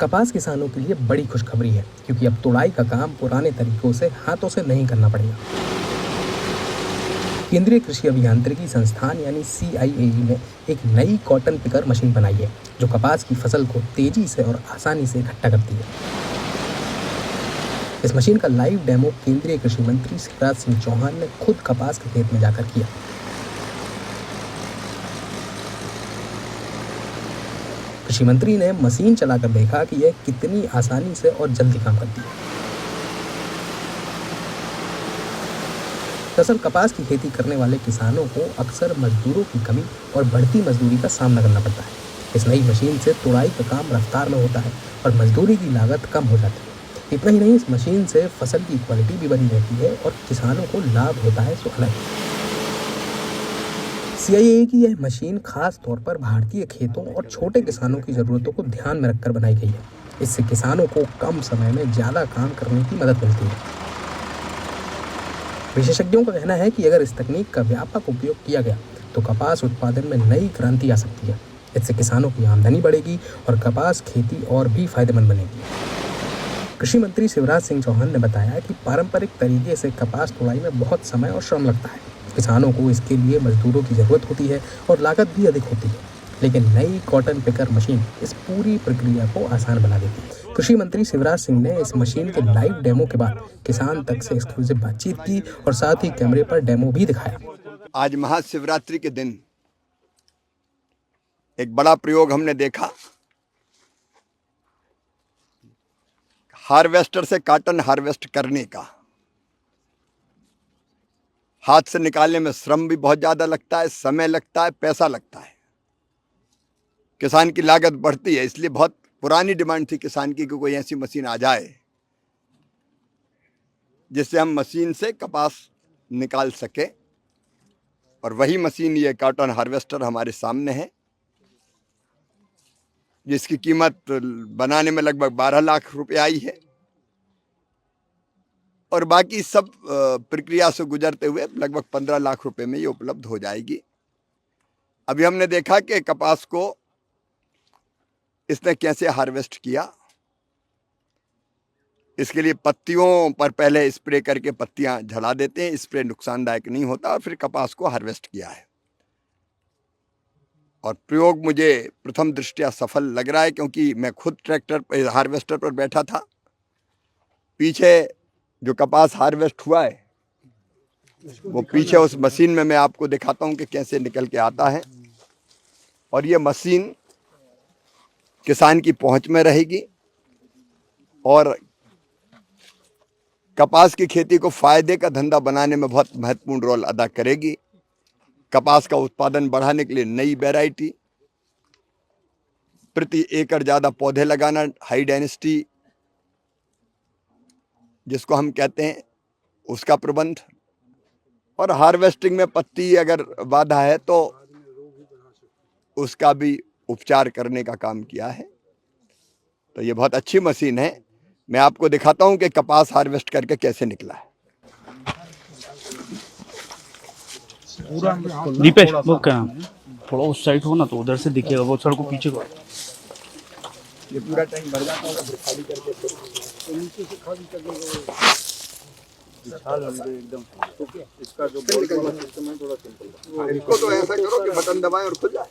कपास किसानों के लिए बड़ी खुशखबरी है, क्योंकि अब तुड़ाई का काम पुराने तरीकों से हाथों से नहीं करना पड़ेगा। केंद्रीय कृषि अभियांत्रिकी संस्थान यानी CIAE ने एक नई कॉटन पिकर मशीन बनाई है, जो कपास की फसल को तेजी से और आसानी से इकट्ठा करती है। इस मशीन का लाइव डेमो केंद्रीय कृषि मंत्री शिवराज सिंह चौहान ने खुद कपास के खेत में जाकर किया। कृषि मंत्री ने मशीन चलाकर देखा कि यह कितनी आसानी से और जल्दी काम करती है। दरअसल कपास की खेती करने वाले किसानों को अक्सर मजदूरों की कमी और बढ़ती मजदूरी का सामना करना पड़ता है। इस नई मशीन से तुड़ाई का काम रफ्तार में होता है और मजदूरी की लागत कम हो जाती है। इतना ही नहीं, इस मशीन से फसल की क्वालिटी भी बनी रहती है और किसानों को लाभ होता है सो अलग। CIAE की यह मशीन खास तौर पर भारतीय खेतों और छोटे किसानों की ज़रूरतों को ध्यान में रखकर बनाई गई है। इससे किसानों को कम समय में ज़्यादा काम करने की मदद मिलती है। विशेषज्ञों का कहना है कि अगर इस तकनीक का व्यापक उपयोग किया गया तो कपास उत्पादन में नई क्रांति आ सकती है। इससे किसानों की आमदनी बढ़ेगी और कपास खेती और भी फायदेमंद बनेगी। कृषि मंत्री शिवराज सिंह चौहान ने बताया कि पारंपरिक तरीके से कपास तुड़ाई में बहुत समय और श्रम लगता है। किसानों को इसके लिए मजदूरों की जरूरत होती है और लागत भी अधिक होती है, लेकिन नई कॉटन पिकर मशीन इस पूरी प्रक्रिया को आसान बना देती है। कृषि मंत्री शिवराज सिंह ने इस मशीन के लाइव डेमो के बाद किसान तक से एक्सक्लूसिव बातचीत की और साथ ही कैमरे पर डेमो भी दिखाया। आज महाशिवरात्रि के दिन एक बड़ा प्रयोग हमने देखा। हार्वेस्टर से कॉटन हार्वेस्ट करने का। हाथ से निकालने में श्रम भी बहुत ज्यादा लगता है, समय लगता है, पैसा लगता है, किसान की लागत बढ़ती है। इसलिए बहुत पुरानी डिमांड थी किसान की कि कोई ऐसी मशीन आ जाए जिससे हम मशीन से कपास निकाल सके। और वही मशीन, ये कॉटन हार्वेस्टर हमारे सामने है, जिसकी कीमत बनाने में लगभग 12 लाख रुपए आई है और बाकी सब प्रक्रिया से गुजरते हुए लगभग 15 लाख रुपए में ये उपलब्ध हो जाएगी। अभी हमने देखा कि कपास को इसने कैसे हार्वेस्ट किया। इसके लिए पत्तियों पर पहले स्प्रे करके पत्तियां झड़ा देते हैं। स्प्रे नुकसानदायक नहीं होता। और फिर कपास को हार्वेस्ट किया है और प्रयोग मुझे प्रथम दृष्टया सफल लग रहा है, क्योंकि मैं खुद ट्रैक्टर पर हार्वेस्टर पर बैठा था। पीछे जो कपास हार्वेस्ट हुआ है वो पीछे उस मशीन में मैं आपको दिखाता हूं कि कैसे निकल के आता है। और ये मशीन किसान की पहुंच में रहेगी और कपास की खेती को फायदे का धंधा बनाने में बहुत महत्वपूर्ण रोल अदा करेगी। कपास का उत्पादन बढ़ाने के लिए नई वैरायटी, प्रति एकड़ ज्यादा पौधे लगाना, हाई डेंसिटी जिसको हम कहते हैं, उसका प्रबंध, और हार्वेस्टिंग में पत्ती अगर बाधा है तो उसका भी उपचार करने का काम किया है। तो ये बहुत अच्छी मशीन है। मैं आपको दिखाता हूं कि कपास हार्वेस्ट करके कैसे निकला है। दीपेश, वो क्या थोड़ा उस साइड हो ना तो उधर से दिखेगा, वो सड़क को पीछे को। ये पूरा टैंक भर जाता होगा, फिर खाली करके तो नीचे से खाली करके एकदम इसका जो सिस्टम है थोड़ा सिंपल है। इसको तो ऐसा करो कि बटन दबाएं और खुल जाए।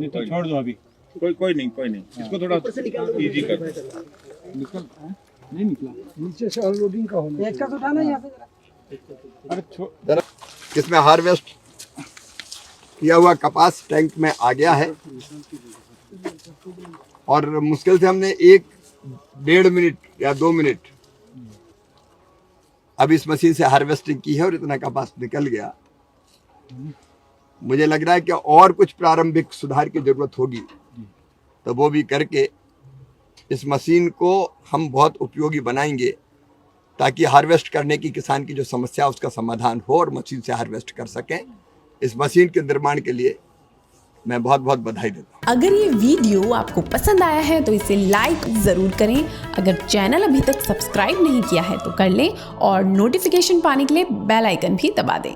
चलो छोड़ दो अभी, कोई नहीं, इसको थोड़ा इजी कर। निकल नहीं निकला, नीचे से अनलोडिंग का होना। एक का तो उठाना यहाँ से। अरे इसमें हार्वेस्ट किया हुआ कपास टैंक में आ गया है और मुश्किल से हमने 1-1.5 मिनट या 2 मिनट अब इस मशीन से हार्वेस्टिंग की है और इतना कपास निकल गया। मुझे लग रहा है कि और कुछ प्रारंभिक सुधार की जरूरत होगी, तो वो भी करके इस मशीन को हम बहुत उपयोगी बनाएंगे, ताकि हार्वेस्ट करने की किसान की जो समस्या उसका समाधान हो और मशीन से हार्वेस्ट कर सकें। इस मशीन के निर्माण के लिए मैं बहुत बहुत बधाई देता हूँ। अगर ये वीडियो आपको पसंद आया है तो इसे लाइक ज़रूर करें। अगर चैनल अभी तक सब्सक्राइब नहीं किया है तो कर लें और नोटिफिकेशन पाने के लिए बेल आइकन भी दबा दें।